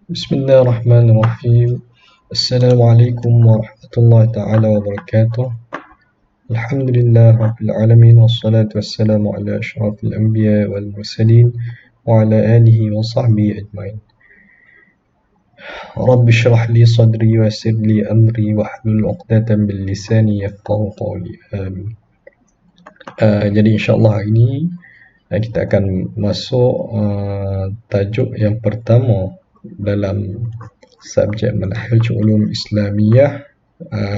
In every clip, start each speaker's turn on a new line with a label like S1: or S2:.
S1: Bismillahirrahmanirrahim. Assalamualaikum warahmatullahi taala wabarakatuh. Alhamdulillah rabbil alamin wassalatu wassalamu ala asyrafil anbiya wal mursalin wa ala alihi wa sahbihi ajmain. Rabbi shrah li sadri wa yassir li amri wahlul 'uqdatam min lisani yafqahu qawli. Amin. Jadi insyaallah hari ini kita akan masuk tajuk yang pertama dalam subjek Manhaj Ulum Islamiyah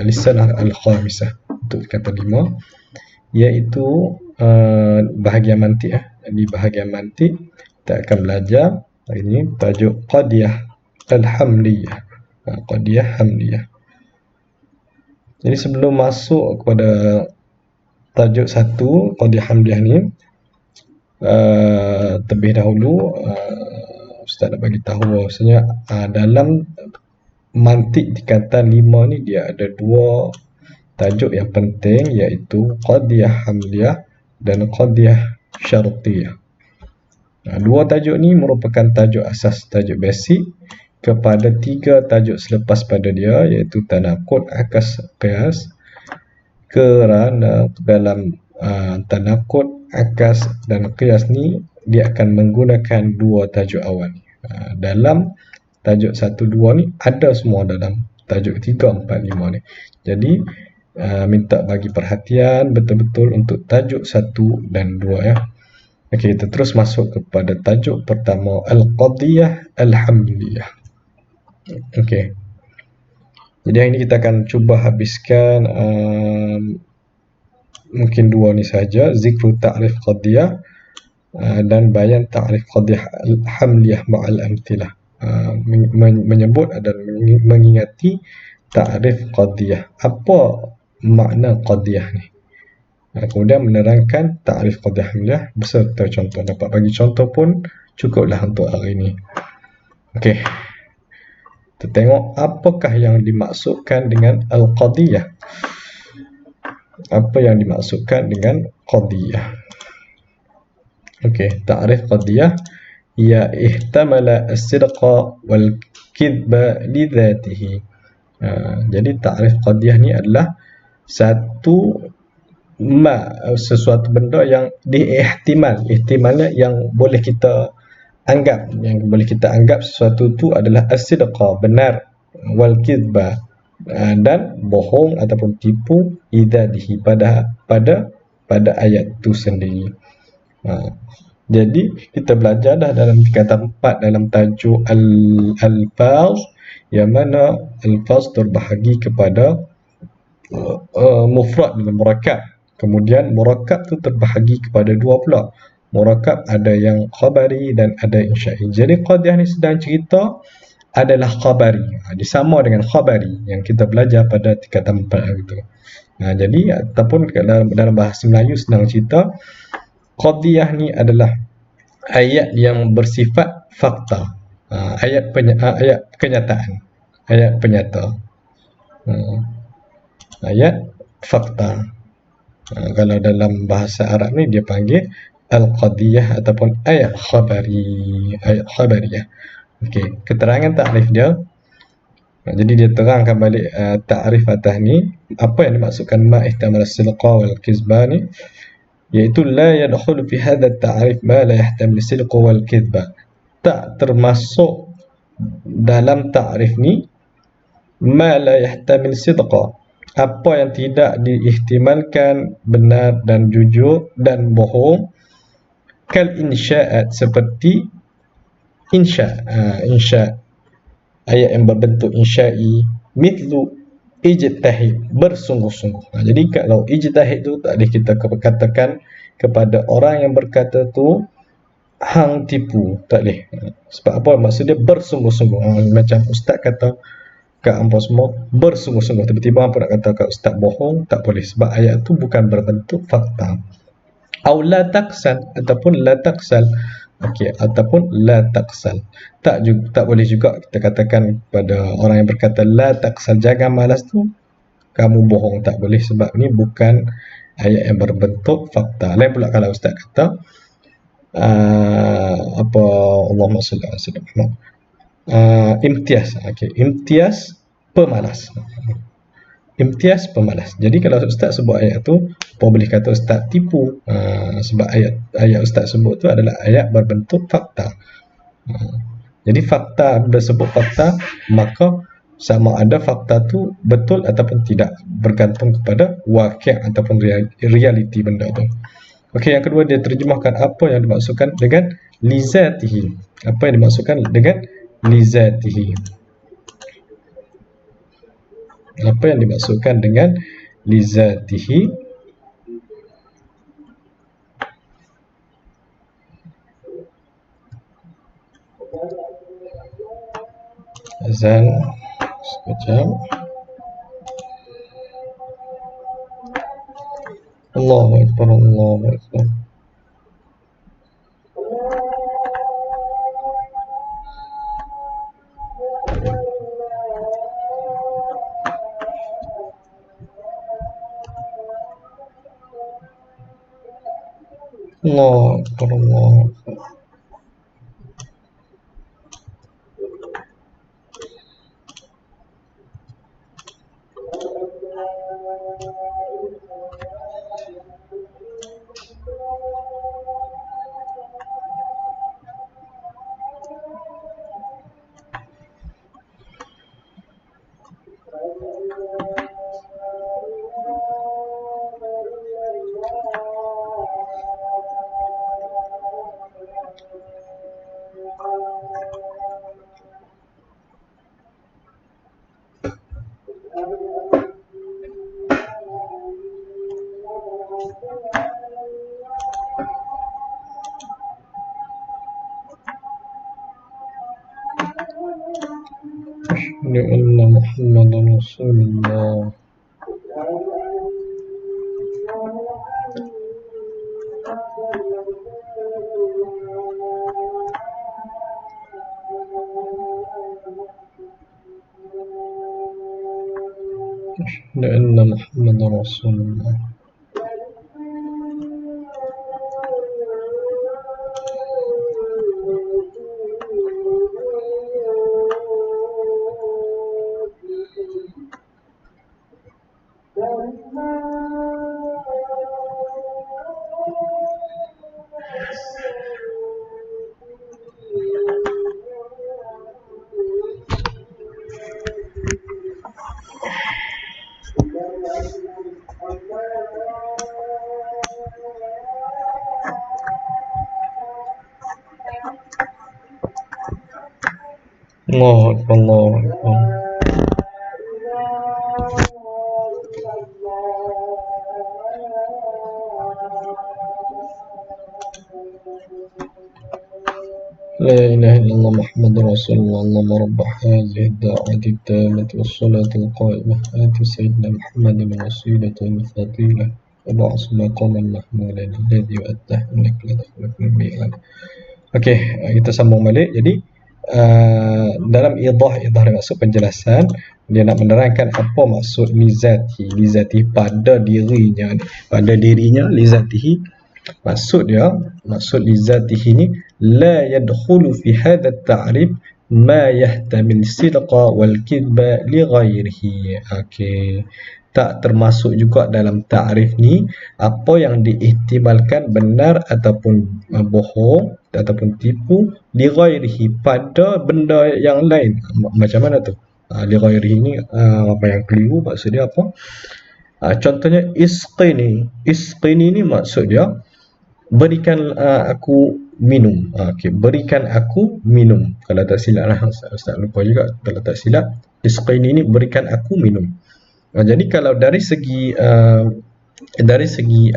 S1: Lisanah Al-Khamisah untuk kata 5, iaitu bahagian mantik. Di bahagian mantik kita akan belajar hari ini tajuk Qadiyah Al-Hamliyah. Qadiyah Hamliyah. Jadi sebelum masuk kepada tajuk 1 Qadiyah Hamliyah ni, terlebih dahulu Ustaz nak bagi tahu bahawasanya dalam mantik tingkatan 5 ni dia ada 2 tajuk yang penting, iaitu Qadiyah Hamliyah dan Qadiyah Syartiyah. 2 tajuk ni merupakan tajuk asas, tajuk basic kepada 3 tajuk selepas pada dia, iaitu tanaqud, akas, qiyas. Kerana dalam tanaqud, akas dan qiyas ni dia akan menggunakan 2 tajuk awal ni. Dalam tajuk 1, 2 ni ada semua dalam tajuk 3, 4, 5 ni. Jadi minta bagi perhatian betul-betul untuk tajuk 1 dan 2 ya. Okey, kita terus masuk kepada tajuk pertama, Al-Qadiyah Al-Hamliyah. Okey. Jadi hari ini kita akan cuba habiskan mungkin 2 ni saja, zikru ta'rif qadiyah dan bayan ta'rif qadiyah al-hamliyah ma'al amthilah. Menyebut dan mengingati ta'rif qadiyah. Apa makna qadiyah ni? Kemudian menerangkan ta'rif qadiyah hamliyah beserta contoh. Dapat bagi contoh pun cukuplah untuk hari ini. Okey. Kita tengok apakah yang dimaksudkan dengan al-qadiyah. Apa yang dimaksudkan dengan qadiyah? Okey, ta'rif qadiyah ia ihtamala as-sidqa wal kidba li dhatihi. Jadi ta'rif qadiyah ni adalah sesuatu benda yang ihtimalnya yang boleh kita anggap, sesuatu itu adalah as-sidqa, benar, wal kidba, dan bohong ataupun tipu, idadihi, pada ayat itu sendiri. Jadi kita belajar dah dalam tingkatan 4 dalam tajuk al-alfaz, yang mana alfaz terbahagi kepada mufrad dan murakkab. Kemudian murakkab tu terbahagi kepada 2 pula. Murakkab ada yang khabari dan ada insya'i. Jadi qadiyah ni sedang cerita adalah khabari. Dia sama dengan khabari yang kita belajar pada tingkatan 4 itu. Jadi ataupun dalam bahasa Melayu sedang cerita qadiyah ni adalah ayat yang bersifat fakta. Ayat kenyataan. Ayat penyata. Ayat fakta. Kalau dalam bahasa Arab ni dia panggil al-qadiyah ataupun ayat khabari, ayat khabariyah. Okey, keterangan takrif dia. Jadi dia terangkan balik takrif atas ni, apa yang dimaksudkan ma ihtamal as-sidqa wal kizba ni, iaitu la yadkhulu fi hadha at-ta'rif ma la yahtamil as-sidqa wal kizba. Tak termasuk dalam takrif ni ma la yahtamil sidqa, apa yang tidak diihtimalkan benar dan jujur dan bohong, kal insya'at, seperti insya, ayat yang berbentuk insya'i, mithlu ijtahid, bersungguh-sungguh. Jadi kalau ijtahid tu tak boleh kita katakan kepada orang yang berkata tu hang tipu, tak boleh. Sebab apa? Maksud dia bersungguh-sungguh. Macam ustaz kata kat hampa semua bersungguh-sungguh, tiba-tiba hampa nak kata kat ustaz bohong, tak boleh, sebab ayat tu bukan berbentuk fakta. Au la taksal, ataupun la taksal. Okey, ataupun la taksal. Tak boleh juga kita katakan kepada orang yang berkata la taksal, jangan malas tu, kamu bohong, tak boleh, sebab ni bukan ayat yang berbentuk fakta. Lain pula kalau ustaz kata Allahumma salli ala sayyidina Muhammad, Imtiaz. Okey, imtiaz pemalas. Imtiaz pemalas. Jadi kalau ustaz sebut ayat tu, apa boleh kata ustaz tipu? Sebab ayat ustaz sebut tu adalah ayat berbentuk fakta. Jadi fakta, bila sebut fakta, maka sama ada fakta tu betul ataupun tidak, bergantung kepada wakil ataupun realiti benda tu. Okey, yang kedua dia terjemahkan apa yang dimaksudkan dengan lizatihi. Apa yang dimaksudkan dengan lizatihi? Apa yang dimaksudkan dengan lizatihi? Azan sekejap. Allahu Akbar, Allahu Akbar. Allahu Akbar, Allahu Akbar. Asyhadu anna Muhammadan Rasulullah. Asyhadu anna Muhammadan Rasulullah. Allahu Akbar, Allahu Akbar. لا إله إلا الله محمد رسول الله. اللهم رب هذه الدعوة التامة والصلاة القائمة آت سيدنا محمد الوسيلة والفضيلة وبعث مقاما محمولا الذي وأتاه إنك لا تخلف الميعاد. Okey, kita sambung balik. Jadi dalam idah maksud penjelasan, dia nak menerangkan apa maksud lizati pada dirinya, lizatihi. Maksud lizatihi ni la yadkhulu fi hadha at-ta'rif ma yahtamil sidqa wal kidba li ghairihi. Okey, tak termasuk juga dalam takrif ni apa yang diihtimalkan benar ataupun bohong ataupun tipu li ghairihi pada benda yang lain. Macam mana tu? Li ghairihi ni apa yang keliru, maksud dia apa? Contohnya isqini ni maksud dia berikan aku minum. Okey, berikan aku minum. Kalau tak silap lah, Ustaz lupa juga, kalau tak silap isqini ni berikan aku minum. Jadi kalau dari segi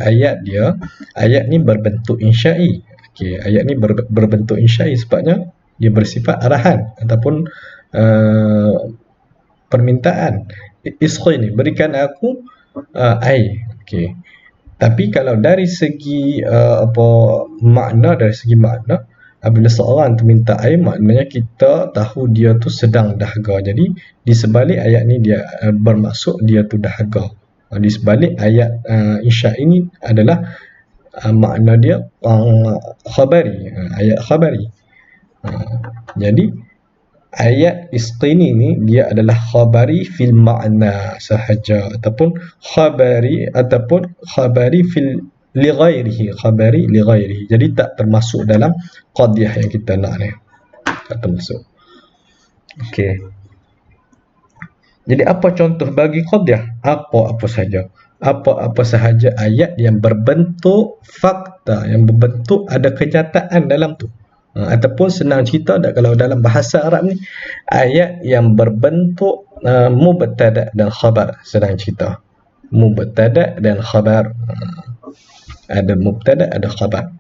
S1: ayat dia, ayat ni berbentuk insya'i. Okey, ayat ni berbentuk insya'i sebabnya dia bersifat arahan ataupun permintaan. Isqi ni berikan aku air. Okey. Tapi kalau dari segi makna, apabila seorang tu minta air, maknanya kita tahu dia tu sedang dahaga. Jadi di sebalik ayat ni dia bermaksud dia tu dahaga. Di sebalik ayat insya ini adalah makna dia khabari, ayat khabari. Jadi ayat isqini ni dia adalah khabari fil ma'na sahaja, ataupun khabari fil li ghairihi, khabari li ghairihi. Jadi tak termasuk dalam qadiyah yang kita nak ni. Tak termasuk. Okey. Jadi apa contoh bagi qadiyah? Apa-apa saja. Apa-apa sahaja ayat yang berbentuk fakta, yang berbentuk ada kenyataan dalam tu. Ataupun senang cerita, kalau dalam bahasa Arab ni, ayat yang berbentuk mubtada dan khabar, senang cerita. Mubtada dan khabar. Ada mubtada, ada khabar.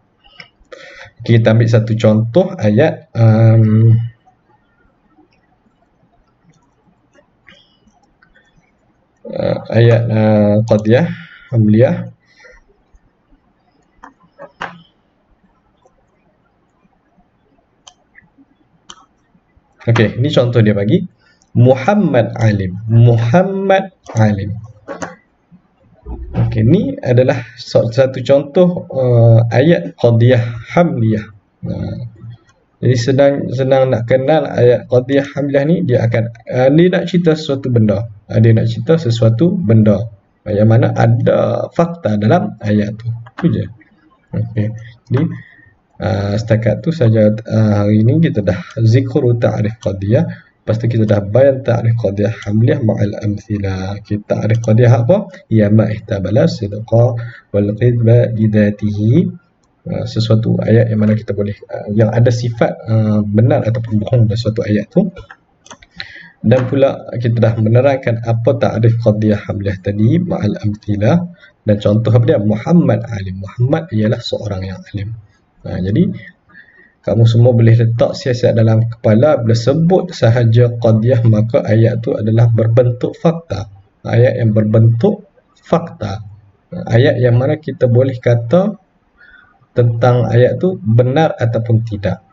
S1: Kita ambil satu contoh ayat qadiyah hamliyah. Okey, ini contoh dia bagi Muhammad alim. Muhammad alim. Okey, ni adalah satu contoh ayat qadiyah hamliyah. Jadi senang nak kenal ayat qadiyah hamliyah ni, dia akan dia nak cerita sesuatu benda. Dia nak cerita sesuatu benda yang mana ada fakta dalam ayat tu. Tu je. Okey. Jadi setakat tu saja hari ini kita dah zikru ta'rif qadiyah. Lepas tu kita dah bayan ta'rif qadiyah hamliyah ma'al amthila. Kita ta'rif qadiyah apa? Ya ma'ihtabala sidqa wal qidba lidatihi. Sesuatu ayat yang mana kita boleh yang ada sifat benar ataupun bohong dalam suatu ayat tu. Dan pula kita dah menerangkan apa ta'rif qadiyah hamliyah tadi ma'al amthila, dan contoh apa dia? Muhammad alim. Muhammad ialah seorang yang alim. Jadi kamu semua boleh letak siasat dalam kepala, bila sebut sahaja qadiyah maka ayat tu adalah berbentuk fakta. Ayat yang berbentuk fakta. Ayat yang mana kita boleh kata tentang ayat tu benar ataupun tidak.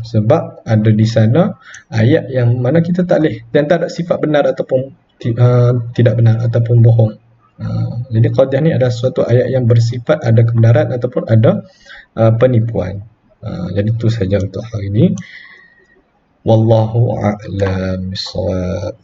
S1: Sebab ada di sana ayat yang mana kita tak boleh, dan tak ada sifat benar ataupun tidak benar ataupun bohong. Jadi qadiyah ni adalah suatu ayat yang bersifat ada kebenaran ataupun ada penipuan. Jadi itu saja untuk hari ini. Wallahu a'lam bissawab.